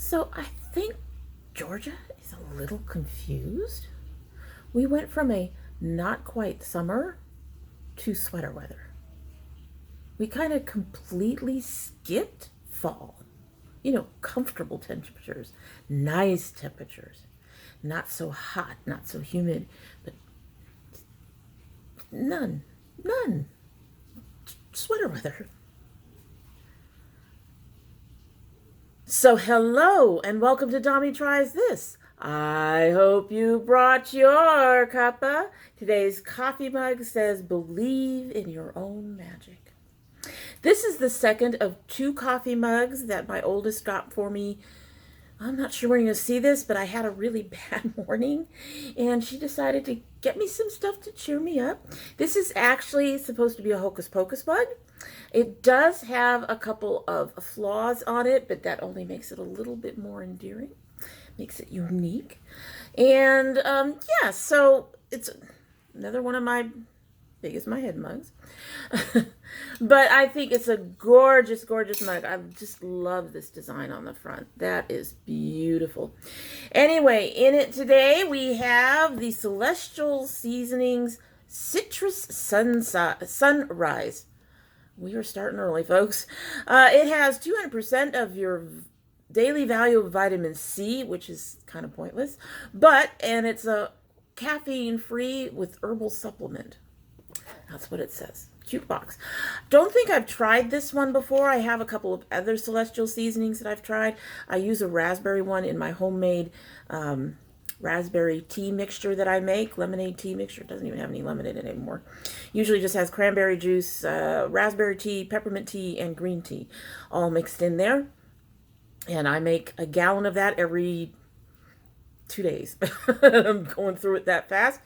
So I think Georgia is a little confused. We went from a not quite summer to sweater weather. We kind of completely skipped fall. You know, comfortable temperatures, nice temperatures, not so hot, not so humid, but none. Sweater weather. So hello and welcome to Dami Tries This. I hope you brought your cuppa. Today's coffee mug says, believe in your own magic. This is the second of two coffee mugs that my oldest got for me. I'm not sure when you're going to see this, but I had a really bad morning, and she decided to get me some stuff to cheer me up. This is actually supposed to be a hocus pocus mug. It does have a couple of flaws on it, but that only makes it a little bit more endearing, makes it unique. And yeah, so it's another one of my big as my head mugs. But I think it's a gorgeous, gorgeous mug. I just love this design on the front. That is beautiful. Anyway, in it today we have the Celestial Seasonings Citrus Sunrise. We are starting early, folks. It has 200% of your daily value of vitamin C, which is kind of pointless, and it's a caffeine-free with herbal supplement. That's what it says. Cute box. Don't think I've tried this one before. I have a couple of other Celestial Seasonings that I've tried. I use a raspberry one in my homemade raspberry tea mixture that I make. Lemonade tea mixture. It doesn't even have any lemon in it anymore. Usually just has cranberry juice, raspberry tea, peppermint tea, and green tea all mixed in there. And I make a gallon of that every 2 days. I'm going through it that fast.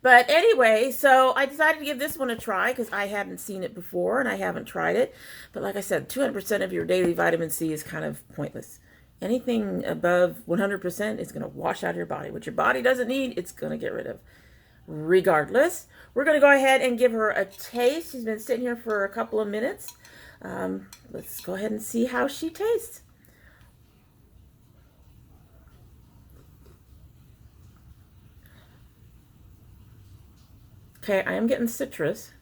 But anyway, so I decided to give this one a try because I hadn't seen it before and I haven't tried it. But like I said, 200% of your daily vitamin C is kind of pointless. Anything above 100% is going to wash out of your body. What your body doesn't need, it's going to get rid of. Regardless, we're going to go ahead and give her a taste. She's been sitting here for a couple of minutes. Let's go ahead and see how she tastes. Okay, I am getting citrus.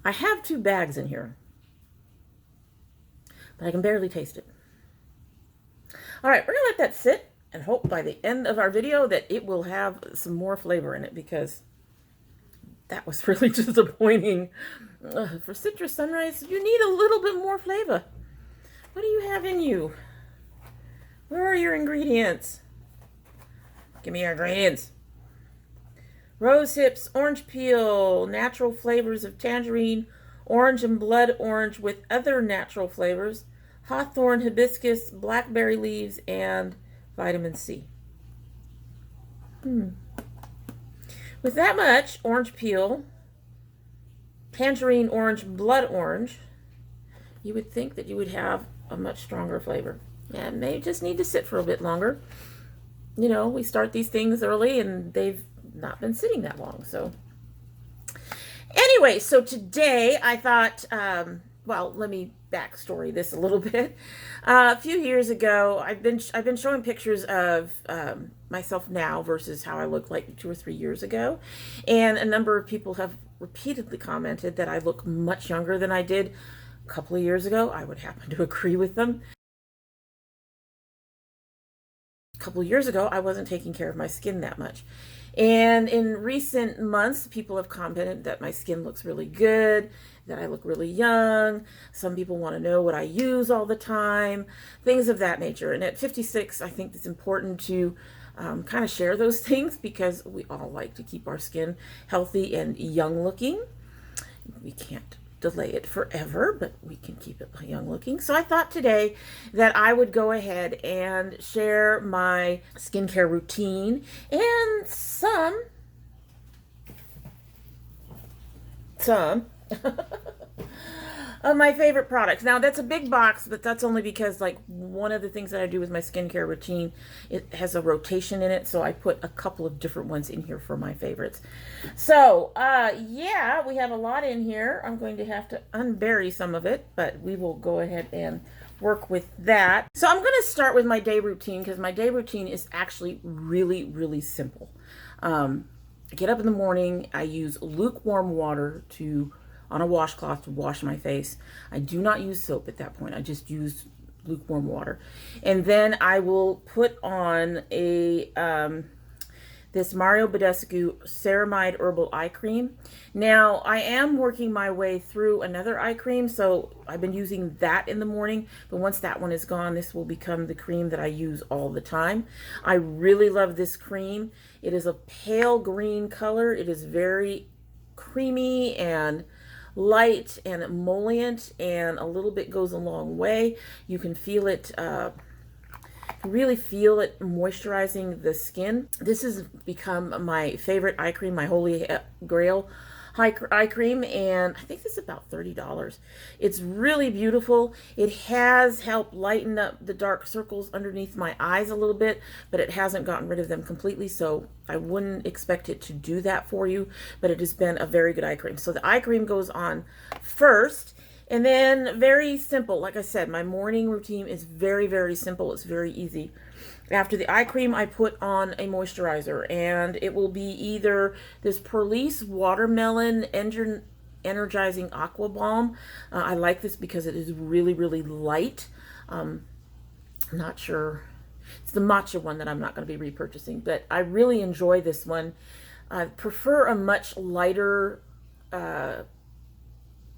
I have 2 bags in here, but I can barely taste it. All right, we're gonna let that sit and hope by the end of our video that it will have some more flavor in it, because that was really disappointing. For Citrus Sunrise, you need a little bit more flavor. What do you have in you? Where are your ingredients? Give me your ingredients. Rose hips, orange peel, natural flavors of tangerine, orange and blood orange with other natural flavors, hawthorn, hibiscus, blackberry leaves, and vitamin C. With that much orange peel, tangerine orange, blood orange, you would think that you would have a much stronger flavor. And they just need to sit for a bit longer. You know, we start these things early and they've not been sitting that long. So anyway, so today I thought, well, let me backstory this a little bit. A few years ago, I've been showing pictures of myself now versus how I looked like 2 or 3 years ago. And a number of people have repeatedly commented that I look much younger than I did a couple of years ago. I would happen to agree with them. Couple years ago, I wasn't taking care of my skin that much. And in recent months, people have commented that my skin looks really good, that I look really young. Some people want to know what I use all the time, things of that nature. And at 56, I think it's important to kind of share those things, because we all like to keep our skin healthy and young looking. We can't delay it forever, but we can keep it young looking. So I thought today that I would go ahead and share my skincare routine and some of my favorite products. Now, that's a big box, but that's only because, like, one of the things that I do with my skincare routine, it has a rotation in it, so I put a couple of different ones in here for my favorites. So, yeah, we have a lot in here. I'm going to have to unbury some of it, but we will go ahead and work with that. So I'm going to start with my day routine, because my day routine is actually really, really simple. I get up in the morning, I use lukewarm water on a washcloth to wash my face. I do not use soap at that point. I just use lukewarm water. And then I will put on this Mario Badescu Ceramide Herbal Eye Cream. Now, I am working my way through another eye cream, so I've been using that in the morning, but once that one is gone, this will become the cream that I use all the time. I really love this cream. It is a pale green color. It is very creamy and light and emollient, and a little bit goes a long way. You can feel it, really feel it moisturizing the skin. This has become my favorite eye cream, my holy grail eye cream, and I think this is about $30. It's really beautiful. It has helped lighten up the dark circles underneath my eyes a little bit, but it hasn't gotten rid of them completely, so I wouldn't expect it to do that for you, but it has been a very good eye cream. So the eye cream goes on first, and then very simple. Like I said, my morning routine is very, very simple. It's very easy. After the eye cream, I put on a moisturizer, and it will be either this Perlice Watermelon Energizing Aqua Balm. I like this because it is really, really light. I'm not sure. It's the matcha one that I'm not going to be repurchasing, but I really enjoy this one. I prefer a much lighter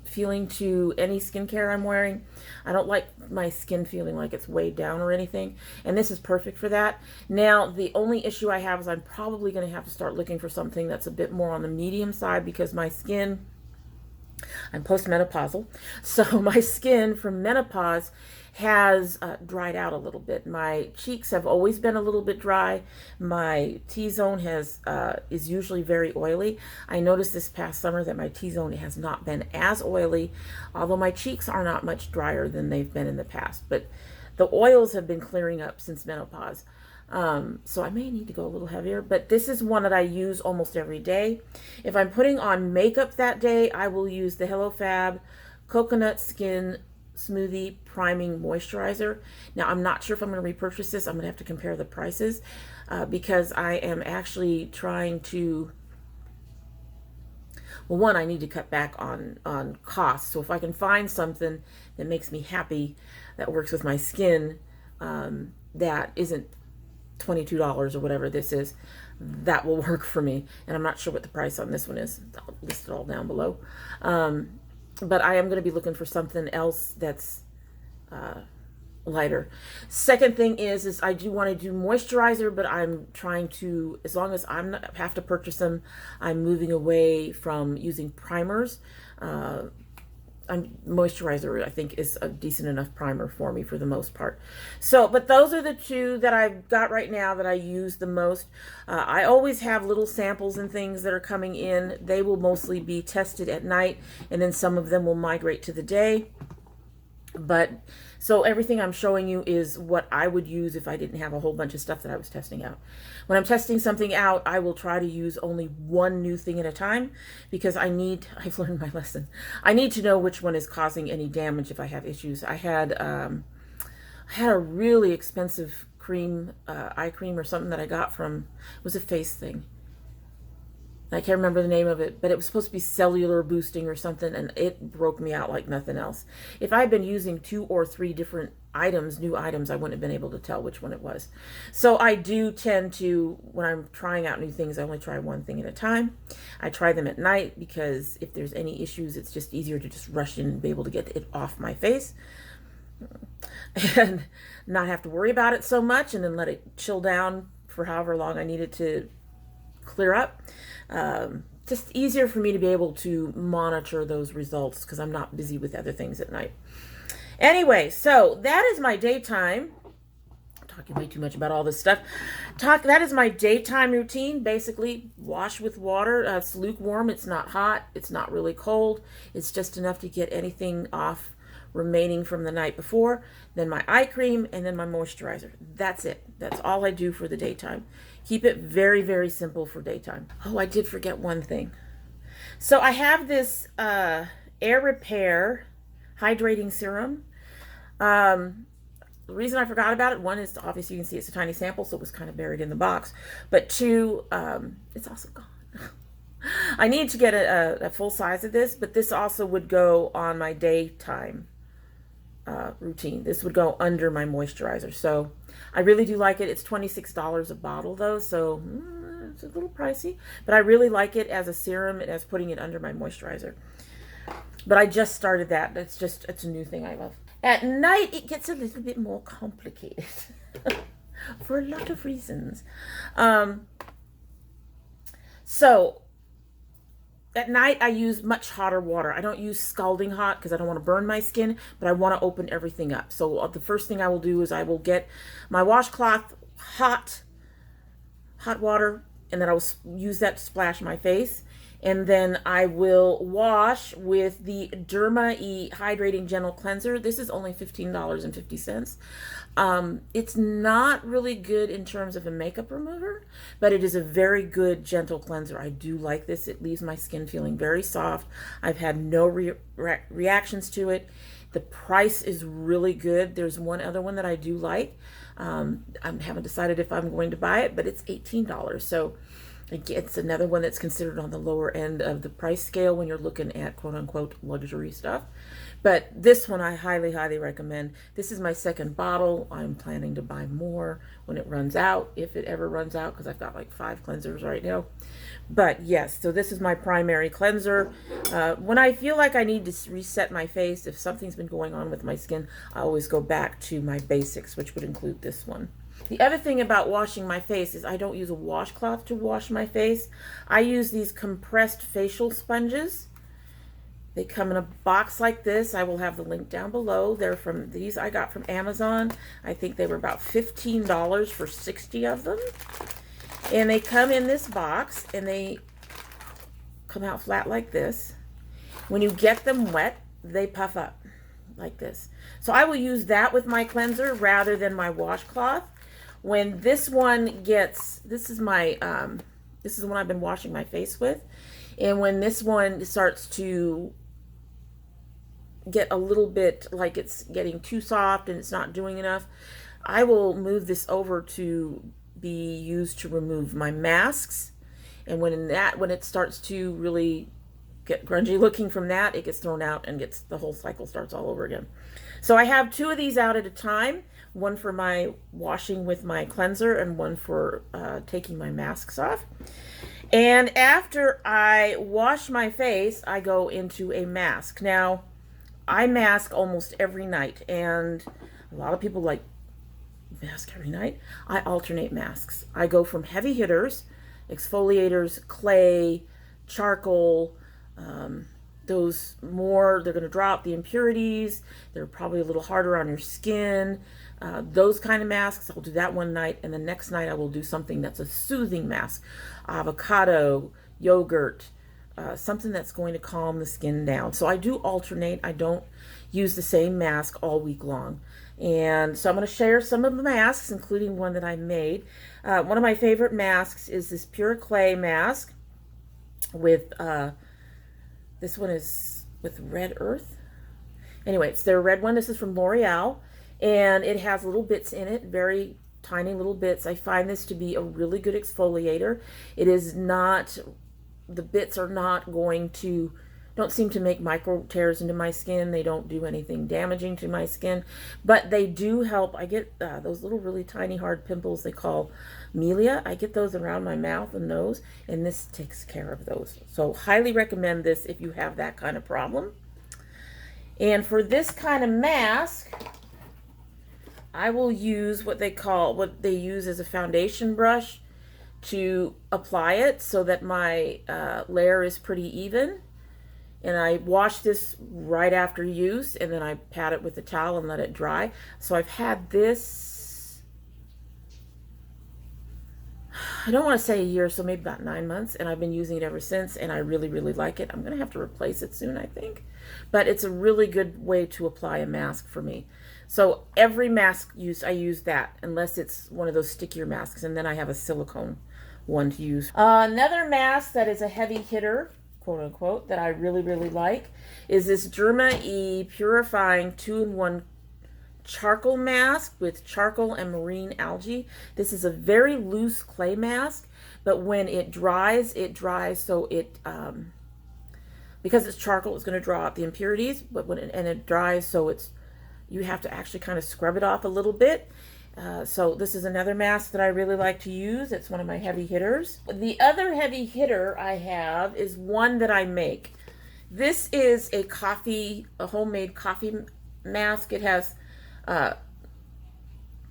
feeling to any skincare I'm wearing. I don't like my skin feeling like it's weighed down or anything, and this is perfect for that. Now, the only issue I have is I'm probably going to have to start looking for something that's a bit more on the medium side, because my skin, I'm postmenopausal, so my skin from menopause has dried out a little bit. My cheeks have always been a little bit dry. My T-zone is usually very oily. I noticed this past summer that my T-zone has not been as oily, although my cheeks are not much drier than they've been in the past. But the oils have been clearing up since menopause. So I may need to go a little heavier, but this is one that I use almost every day. If I'm putting on makeup that day, I will use the Hello Fab Coconut Skin Smoothie Priming Moisturizer. Now, I'm not sure if I'm going to repurchase this. I'm going to have to compare the prices because I am actually trying to, well, one, I need to cut back on costs. So if I can find something that makes me happy, that works with my skin, that isn't $22 or whatever this is, that will work for me. And I'm not sure what the price on this one is. I'll list it all down below. But I am going to be looking for something else that's lighter. Second thing is I do want to do moisturizer, but I'm trying to, as long as I'm not have to purchase them, I'm moving away from using primers. Moisturizer, I think, is a decent enough primer for me for the most part. So, but those are the two that I've got right now that I use the most. I always have little samples and things that are coming in. They will mostly be tested at night, and then some of them will migrate to the day. But so everything I'm showing you is what I would use if I didn't have a whole bunch of stuff that I was testing out. When I'm testing something out, I will try to use only one new thing at a time, because I've learned my lesson. I need to know which one is causing any damage if I have issues. I had a really expensive cream, eye cream or something that I got from, it was a face thing. I can't remember the name of it, but it was supposed to be cellular boosting or something, and it broke me out like nothing else. If I had been using 2 or 3 different items, new items, I wouldn't have been able to tell which one it was. So I do tend to, when I'm trying out new things, I only try one thing at a time. I try them at night because if there's any issues, it's just easier to just rush in and be able to get it off my face and not have to worry about it so much, and then let it chill down for however long I need it to clear up. Just easier for me to be able to monitor those results because I'm not busy with other things at night. Anyway, so that is my daytime. talking way too much about all this stuff. That is my daytime routine. Basically, wash with water. It's lukewarm. It's not hot. It's not really cold. It's just enough to get anything off remaining from the night before. Then my eye cream, and then my moisturizer. That's it. That's all I do for the daytime. Keep it very, very simple for daytime. Oh, I did forget one thing. So I have this Air Repair hydrating serum. The reason I forgot about it, one is obviously you can see it's a tiny sample, so it was kind of buried in the box. But two, it's also gone. I need to get a full size of this, but this also would go on my daytime routine. This would go under my moisturizer. So I really do like it. It's $26 a bottle though, so it's a little pricey. But I really like it as a serum and as putting it under my moisturizer. But I just started that. It's a new thing I love. At night, it gets a little bit more complicated for a lot of reasons. So at night, I use much hotter water. I don't use scalding hot because I don't want to burn my skin, but I want to open everything up. So the first thing I will do is I will get my washcloth hot water, and then I will use that to splash my face. And then I will wash with the DYI Hydrating Gentle Cleanser. This is only $15.50. It's not really good in terms of a makeup remover, but it is a very good gentle cleanser. I do like this. It leaves my skin feeling very soft. I've had no reactions to it. The price is really good. There's one other one that I do like. I haven't decided if I'm going to buy it, but it's $18. So it's another one that's considered on the lower end of the price scale when you're looking at quote-unquote luxury stuff. But this one I highly, highly recommend. This is my second bottle. I'm planning to buy more when it runs out, if it ever runs out, because I've got like 5 cleansers right now. But yes, so this is my primary cleanser. When I feel like I need to reset my face, if something's been going on with my skin, I always go back to my basics, which would include this one. The other thing about washing my face is I don't use a washcloth to wash my face. I use these compressed facial sponges. They come in a box like this. I will have the link down below. These I got from Amazon. I think they were about $15 for 60 of them. And they come in this box and they come out flat like this. When you get them wet, they puff up like this. So I will use that with my cleanser rather than my washcloth. When this one gets, this is the one I've been washing my face with. And when this one starts to get a little bit like it's getting too soft and it's not doing enough, I will move this over to be used to remove my masks. And when it starts to really get grungy looking from that, it gets thrown out and the whole cycle starts all over again. So I have 2 of these out at a time. One for my washing with my cleanser and one for taking my masks off. And after I wash my face, I go into a mask. Now, I mask almost every night, and a lot of people like mask every night. I alternate masks. I go from heavy hitters, exfoliators, clay, charcoal, those more, they're going to drop the impurities. They're probably a little harder on your skin. Those kind of masks, I'll do that one night, and the next night I will do something that's a soothing mask. Avocado, yogurt, something that's going to calm the skin down. So I do alternate. I don't use the same mask all week long. And so I'm going to share some of the masks, including one that I made. One of my favorite masks is this Pure Clay mask with, this one is with Red Earth. Anyway, it's their red one. This is from L'Oreal, and it has little bits in it, very tiny little bits. I find this to be a really good exfoliator. It is not, the bits are not going to, don't seem to make micro tears into my skin. They don't do anything damaging to my skin, but they do help. I get those little really tiny hard pimples they call melia. I get those around my mouth and nose, and this takes care of those. So highly recommend this if you have that kind of problem. And for this kind of mask, I will use what they use as a foundation brush to apply it so that my layer is pretty even. And I wash this right after use, and then I pat it with a towel and let it dry. So I've had this I don't want to say a year, so maybe about 9 months, and I've been using it ever since, and I really, really like it. I'm going to have to replace it soon, I think. But it's a really good way to apply a mask for me. So every mask I use that, unless it's one of those stickier masks, and then I have a silicone one to use. Another mask that is a heavy hitter, quote unquote, that I really, really like is this Derma E Purifying 2-in-1 charcoal mask with charcoal and marine algae. This is a very loose clay mask, but when it dries so it because it's charcoal, it's going to draw out the impurities, but when it dries, so you have to actually kind of scrub it off a little bit. So this is another mask that I really like to use. It's one of my heavy hitters. The other heavy hitter I have is one that I make. This is a homemade coffee mask. It has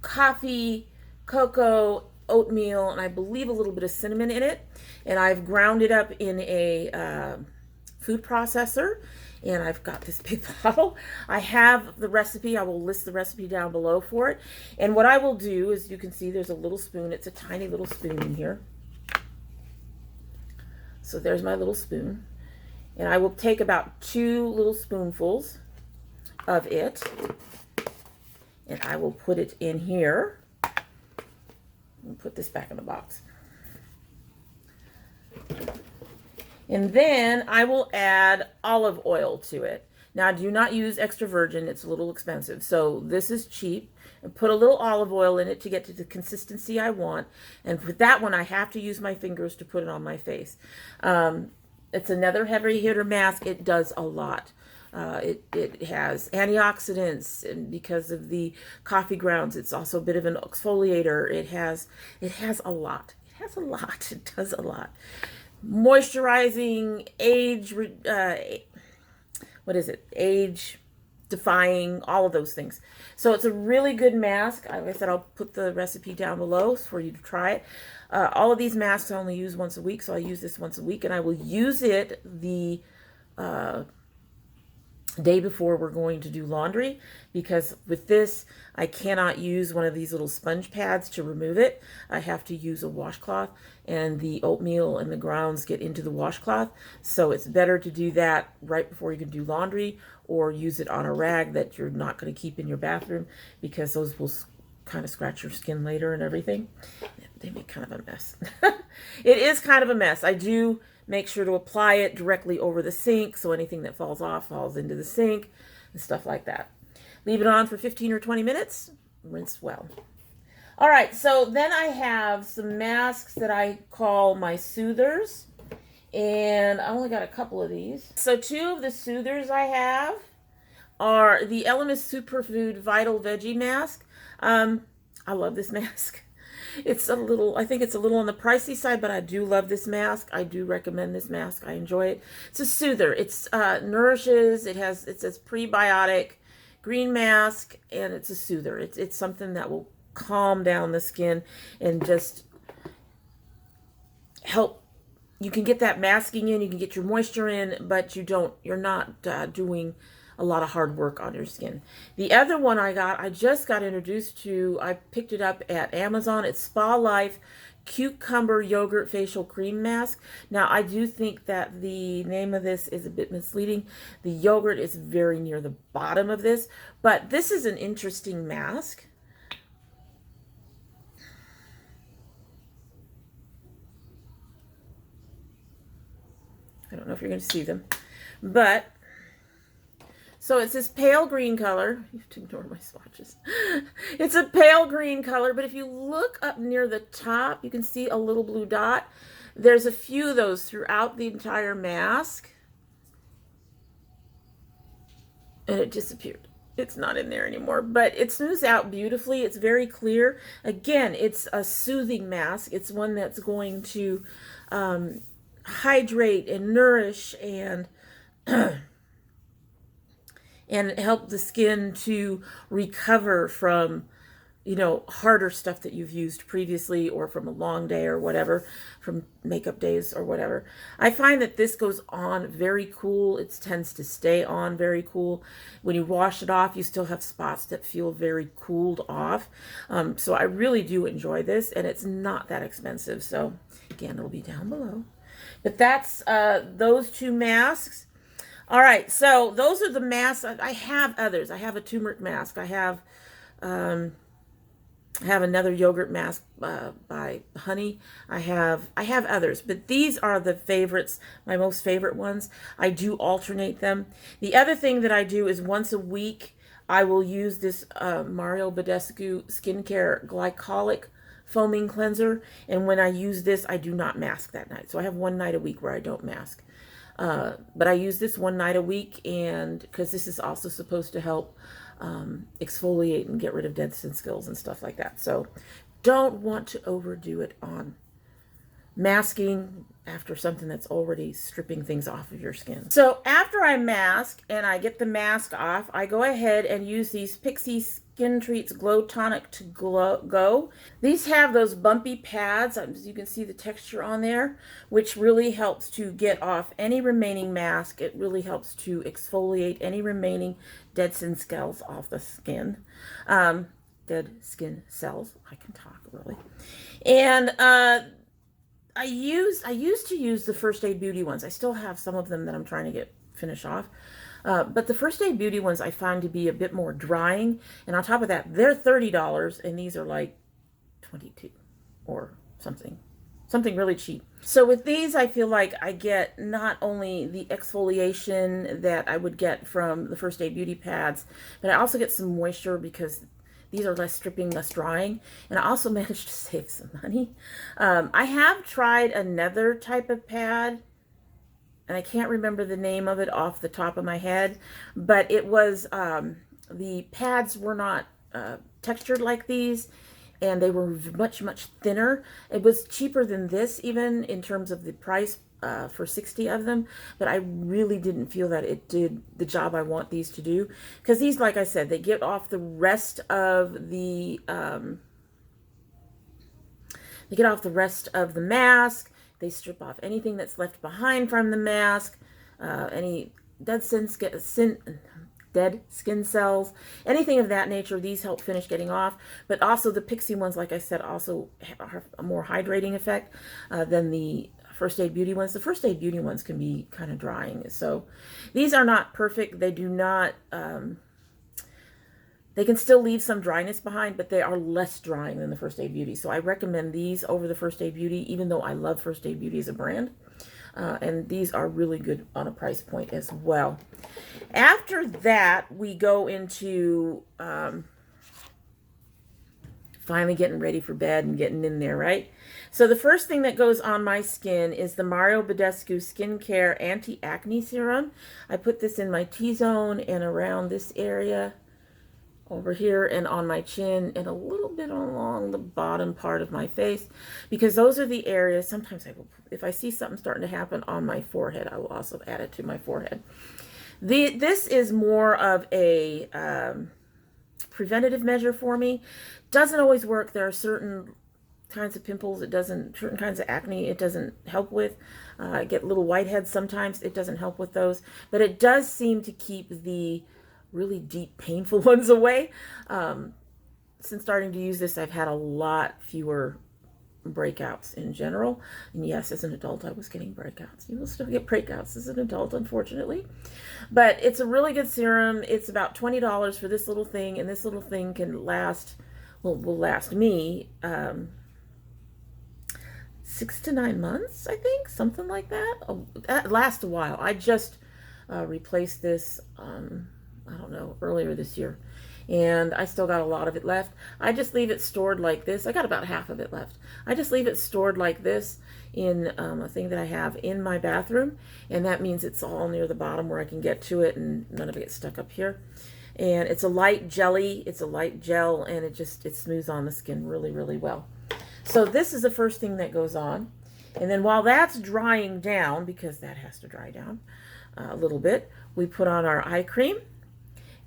coffee, cocoa, oatmeal, and I believe a little bit of cinnamon in it. And I've ground it up in a food processor, and I've got this big bottle. I have the recipe. I will list the recipe down below for it. And what I will do is, you can see there's a little spoon. It's a tiny little spoon in here. So there's my little spoon. And I will take about 2 little spoonfuls of it, and I will put it in here. And put this back in the box. And then I will add olive oil to it. Now, I do not use extra virgin. It's a little expensive. So this is cheap. And put a little olive oil in it to get to the consistency I want. And for that one, I have to use my fingers to put it on my face. It's another heavy hitter mask. It does a lot. It has antioxidants, and because of the coffee grounds, it's also a bit of an exfoliator. It has a lot. It has a lot. It does a lot. Moisturizing, age defying, all of those things. So it's a really good mask. Like I said, I'll put the recipe down below for you to try it. All of these masks I only use once a week, so I use this once a week, and I will use it the day before we're going to do laundry, because with this I cannot use one of these little sponge pads to remove it. I have to use a washcloth, and the oatmeal and the grounds get into the washcloth, so it's better to do that right before you can do laundry, or use it on a rag that you're not going to keep in your bathroom, because those will kind of scratch your skin later and everything. They make kind of a mess. It is kind of a mess. I do make sure to apply it directly over the sink, so anything that falls off falls into the sink and stuff like that. Leave it on for 15 or 20 minutes. Rinse well. All right, so then I have some masks that I call my soothers, and I only got a couple of these. So 2 of the soothers I have are the Elemis Superfood Vital Veggie Mask. I love this mask. It's a little, I think it's a little on the pricey side, but I do love this mask. I do recommend this mask. I enjoy it. It's a soother. It's nourishes. It says prebiotic green mask, and it's a soother. It's something that will calm down the skin and just help. You can get that masking in, you can get your moisture in, but you're not doing a lot of hard work on your skin. The other one I just got introduced to, I picked it up at Amazon. It's Spa Life Cucumber Yogurt Facial Cream Mask. Now, I do think that the name of this is a bit misleading. The yogurt is very near the bottom of this, but this is an interesting mask. I don't know if you're going to see them, but so it's this pale green color. You have to ignore my swatches. It's a pale green color, but if you look up near the top, you can see a little blue dot. There's a few of those throughout the entire mask, and it disappeared. It's not in there anymore, but it smooths out beautifully. It's very clear. Again, it's a soothing mask. It's one that's going to hydrate and nourish and and help the skin to recover from you know, harder stuff that you've used previously or from a long day or whatever, from makeup days or whatever. I find that this goes on very cool. It tends to stay on very cool. When you wash it off, you still have spots that feel very cooled off. So I really do enjoy this, and it's not that expensive. So again, it'll be down below. But that's those two masks. All right, so those are the masks. I have others. I have a turmeric mask. I have another yogurt mask by Honey. I have others, but these are the favorites, my most favorite ones. I do alternate them. The other thing that I do is once a week, I will use this Mario Badescu Skincare Glycolic Foaming Cleanser. And when I use this, I do not mask that night. So I have one night a week where I don't mask. But I use this one night a week, and because this is also supposed to help exfoliate and get rid of dead skin cells and stuff like that. So don't want to overdo it on masking after something that's already stripping things off of your skin. So after I mask and I get the mask off, I go ahead and use these Pixie Skin Treats Glow Tonic to Go. These have those bumpy pads, as you can see the texture on there, which really helps to get off any remaining mask. It really helps to exfoliate any remaining dead skin cells off the skin. Dead skin cells, I can talk really. And I used to use the First Aid Beauty ones. I still have some of them that I'm trying to finish off. But the First Aid Beauty ones I find to be a bit more drying. And on top of that, they're $30 and these are like $22 or something really cheap. So with these, I feel like I get not only the exfoliation that I would get from the First Aid Beauty pads, but I also get some moisture because these are less stripping, less drying. And I also managed to save some money. I have tried another type of pad, and I can't remember the name of it off the top of my head, but it was, the pads were not textured like these, and they were much, much thinner. It was cheaper than this even in terms of the price for 60 of them, but I really didn't feel that it did the job I want these to do. Because these, like I said, they get off the rest of the, mask. They strip off anything that's left behind from the mask, any dead skin cells, anything of that nature. These help finish getting off. But also the Pixie ones, like I said, also have a more hydrating effect than the First Aid Beauty ones. The First Aid Beauty ones can be kind of drying. So these are not perfect. They do not, they can still leave some dryness behind, but they are less drying than the First Aid Beauty. So I recommend these over the First Aid Beauty, even though I love First Aid Beauty as a brand. And these are really good on a price point as well. After that, we go into finally getting ready for bed and getting in there, right? So the first thing that goes on my skin is the Mario Badescu Skincare Anti-Acne Serum. I put this in my T-zone and around this area over here and on my chin and a little bit along the bottom part of my face, because those are the areas. Sometimes I will, if I see something starting to happen on my forehead, I will also add it to my forehead. This is more of a preventative measure for me. Doesn't always work. There are certain kinds of pimples certain kinds of acne it doesn't help with. I get little whiteheads sometimes. It doesn't help with those, but it does seem to keep the really deep, painful ones away. Since starting to use this, I've had a lot fewer breakouts in general. And yes, as an adult, I was getting breakouts. You will still get breakouts as an adult, unfortunately. But it's a really good serum. It's about $20 for this little thing, and this little thing can last, will last me 6 to 9 months, I think, something like that. That lasts a while. I just replaced this, I don't know, earlier this year. And I still got a lot of it left. I just leave it stored like this. I got about half of it left. I just leave it stored like this in a thing that I have in my bathroom. And that means it's all near the bottom where I can get to it and none of it gets stuck up here. And it's a light jelly. It's a light gel, and it smooths on the skin really, really well. So this is the first thing that goes on. And then while that's drying down, because that has to dry down a little bit, we put on our eye cream.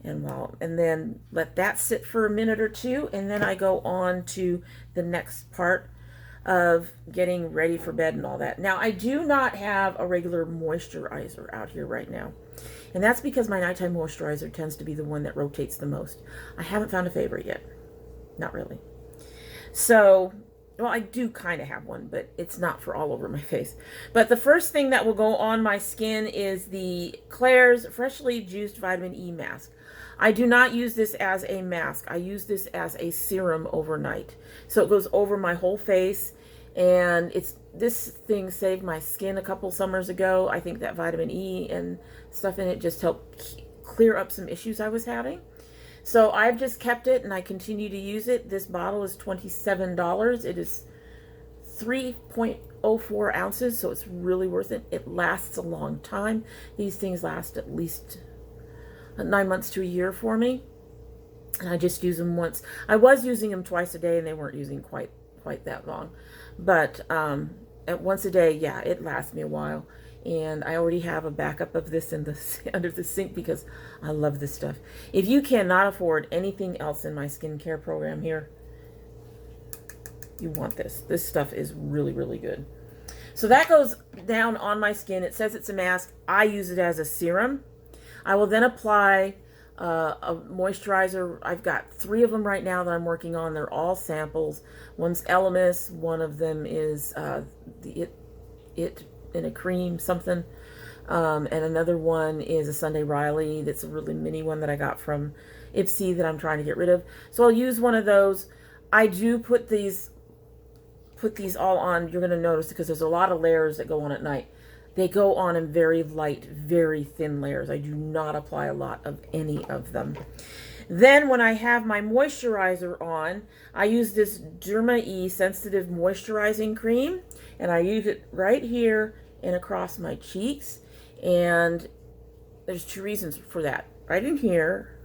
And then let that sit for a minute or two, and then I go on to the next part of getting ready for bed and all that. Now, I do not have a regular moisturizer out here right now, and that's because my nighttime moisturizer tends to be the one that rotates the most. I haven't found a favorite yet. Not really. So, well, I do kind of have one, but it's not for all over my face. But the first thing that will go on my skin is the Klairs Freshly Juiced Vitamin E Mask. I do not use this as a mask. I use this as a serum overnight. So it goes over my whole face, and this thing saved my skin a couple summers ago. I think that vitamin E and stuff in it just helped clear up some issues I was having. So I've just kept it, and I continue to use it. This bottle is $27. It is 3.04 ounces, so it's really worth it. It lasts a long time. These things last at least 9 months to a year for me, and I just use them once. I was using them twice a day, and they weren't using quite that long, but at once a day, yeah, it lasts me a while. And I already have a backup of this in the under the sink because I love this stuff. If you cannot afford anything else in my skincare program here, you want this. This stuff is really, really good. So that goes down on my skin. It says it's a mask. I use it as a serum. I will then apply a moisturizer. I've got 3 of them right now that I'm working on. They're all samples. One's Elemis. One of them is the It in a cream something. And another one is a Sunday Riley. That's a really mini one that I got from Ipsy that I'm trying to get rid of. So I'll use one of those. I do put these all on. You're going to notice because there's a lot of layers that go on at night. They go on in very light, very thin layers. I do not apply a lot of any of them. Then when I have my moisturizer on, I use this Derma E Sensitive Moisturizing Cream, and I use it right here and across my cheeks. And there's 2 reasons for that. Right in here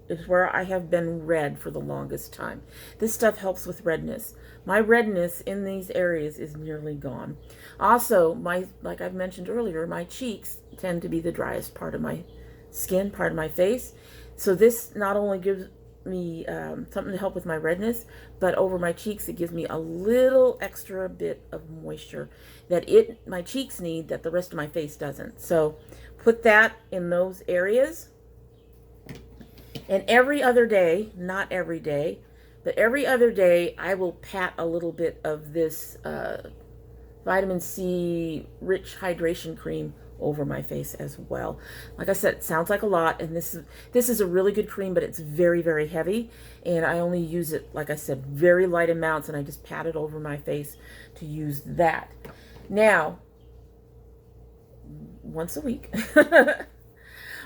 is where I have been red for the longest time. This stuff helps with redness. My redness in these areas is nearly gone. Also, like I've mentioned earlier, my cheeks tend to be the driest part of my skin, part of my face. So this not only gives me something to help with my redness, but over my cheeks it gives me a little extra bit of moisture that my cheeks need that the rest of my face doesn't. So put that in those areas. And every other day, not every day, but every other day, I will pat a little bit of this vitamin C rich hydration cream over my face as well. Like I said, it sounds like a lot, and this is a really good cream, but it's very, very heavy, and I only use it, like I said, very light amounts, and I just pat it over my face to use that. Now, once a week,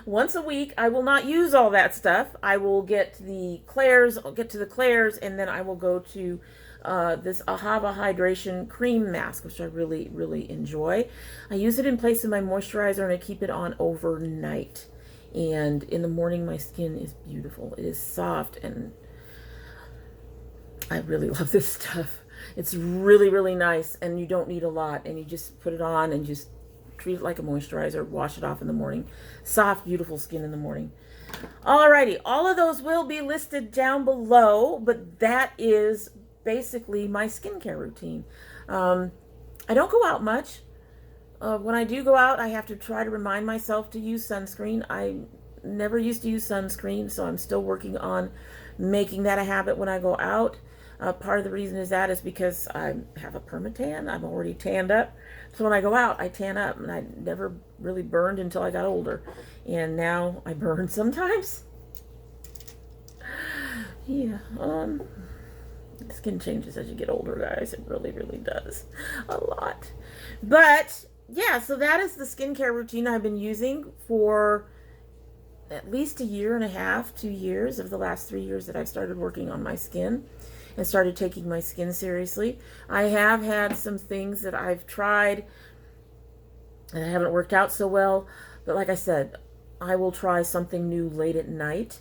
once a week, I will not use all that stuff. I will get the Klairs, I'll get to the Klairs, and then I will go to this Ahava Hydration Cream Mask, which I really, really enjoy. I use it in place of my moisturizer, and I keep it on overnight. And in the morning, my skin is beautiful. It is soft, and I really love this stuff. It's really, really nice, and you don't need a lot, and you just put it on and just treat it like a moisturizer, wash it off in the morning. Soft, beautiful skin in the morning. Alrighty, all of those will be listed down below, but that is basically my skincare routine. I don't go out much. When I do go out, I have to try to remind myself to use sunscreen. I never used to use sunscreen, so I'm still working on making that a habit when I go out. Part of the reason is because I have a permatan. I'm already tanned up. So when I go out, I tan up, and I never really burned until I got older. And now I burn sometimes. Yeah, skin changes as you get older, guys. It really, really does. A lot. But, yeah, so that is the skincare routine I've been using for at least 1.5 years, 2 years of the last 3 years that I've started working on my skin and started taking my skin seriously. I have had some things that I've tried and haven't worked out so well, but like I said, I will try something new late at night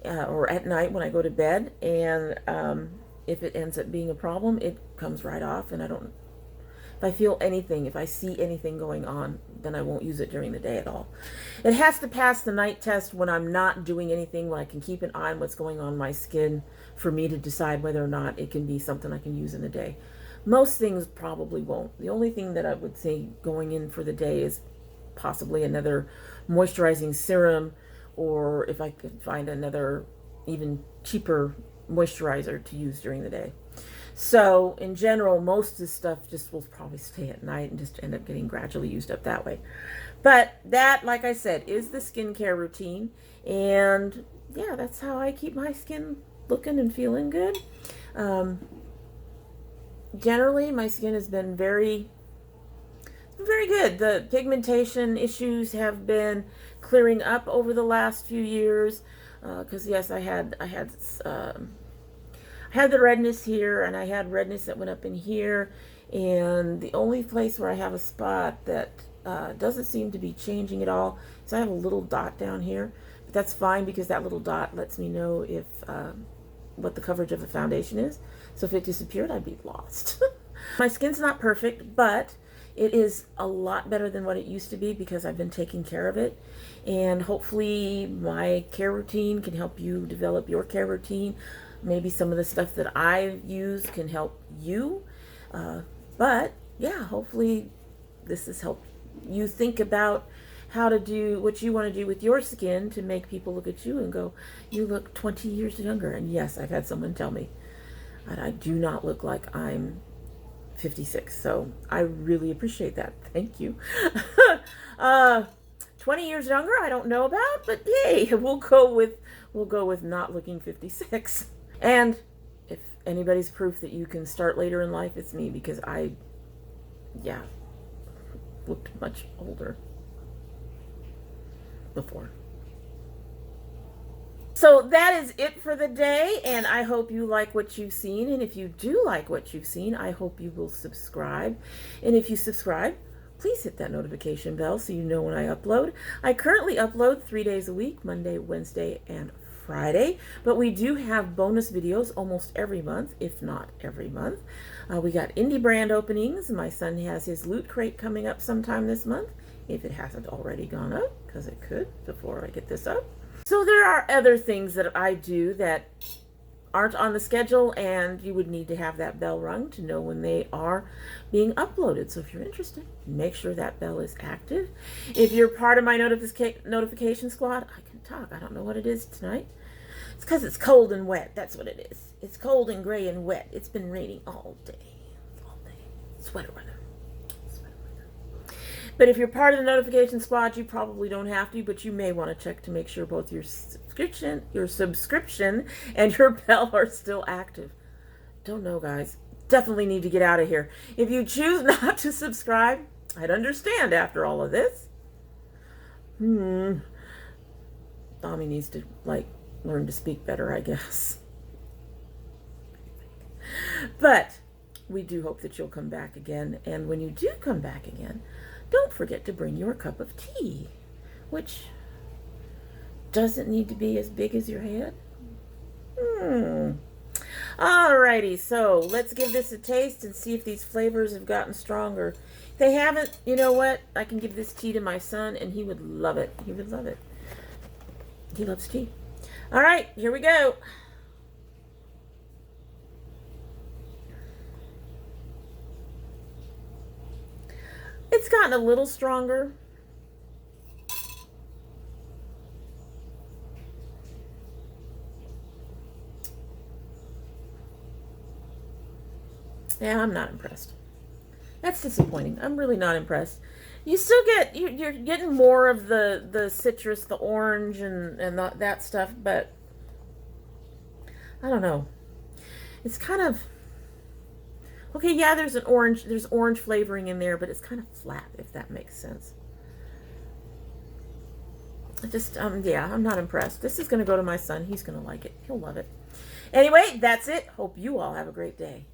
or at night when I go to bed, and if it ends up being a problem, it comes right off, and if If I feel anything, if I see anything going on, then I won't use it during the day at all. It has to pass the night test when I'm not doing anything, where I can keep an eye on what's going on in my skin for me to decide whether or not it can be something I can use in the day. Most things probably won't. The only thing that I would say going in for the day is possibly another moisturizing serum, or if I could find another even cheaper moisturizer to use during the day. So in general, most of the stuff just will probably stay at night and just end up getting gradually used up that way. But that, like I said, is the skincare routine. And yeah, that's how I keep my skin looking and feeling good. Generally, my skin has been very good. The pigmentation issues have been clearing up over the last few years. Because yes, I had the redness here, and I had redness that went up in here, and the only place where I have a spot that doesn't seem to be changing at all is I have a little dot down here, but that's fine because that little dot lets me know if what the coverage of the foundation is. So if it disappeared, I'd be lost. My skin's not perfect, but it is a lot better than what it used to be because I've been taking care of it. And hopefully my care routine can help you develop your care routine. Maybe some of the stuff that I use can help you. But yeah, hopefully this has helped you think about how to do what you want to do with your skin to make people look at you and go, you look 20 years younger. And yes, I've had someone tell me that I do not look like I'm 56. So I really appreciate that. Thank you. 20 years younger, I don't know about, but hey, we'll go with not looking 56. And if anybody's proof that you can start later in life, it's me, because I looked much older before. So that is it for the day, and I hope you like what you've seen. And if you do like what you've seen, I hope you will subscribe. And if you subscribe, please hit that notification bell so you know when I upload. I currently upload 3 days a week, Monday, Wednesday, and Friday, but we do have bonus videos almost every month, if not every month. We got indie brand openings. My son has his loot crate coming up sometime this month, if it hasn't already gone up, because it could before I get this up. So there are other things that I do that aren't on the schedule, and you would need to have that bell rung to know when they are being uploaded. So if you're interested, make sure that bell is active. If you're part of my notification squad, I can talk. I don't know what it is tonight. It's because it's cold and wet. That's what it is. It's cold and gray and wet. It's been raining all day. All day. Sweater weather. But if you're part of the notification squad, you probably don't have to, but you may want to check to make sure both your subscription and your bell are still active. Don't know, guys. Definitely need to get out of here. If you choose not to subscribe, I'd understand after all of this. Tommy needs to, learn to speak better, I guess. But we do hope that you'll come back again. And when you do come back again, don't forget to bring your cup of tea, which doesn't need to be as big as your head. Alrighty, so let's give this a taste and see if these flavors have gotten stronger. If they haven't, you know what? I can give this tea to my son, and he would love it. He would love it. He loves tea. All right, here we go. It's gotten a little stronger. Yeah, I'm not impressed. That's disappointing. I'm really not impressed. You still get, you're getting more of the citrus, the orange, and that stuff, but I don't know. It's kind of, okay, yeah, there's orange flavoring in there, but it's kind of flat, if that makes sense. Yeah, I'm not impressed. This is going to go to my son. He's going to like it. He'll love it. Anyway, that's it. Hope you all have a great day.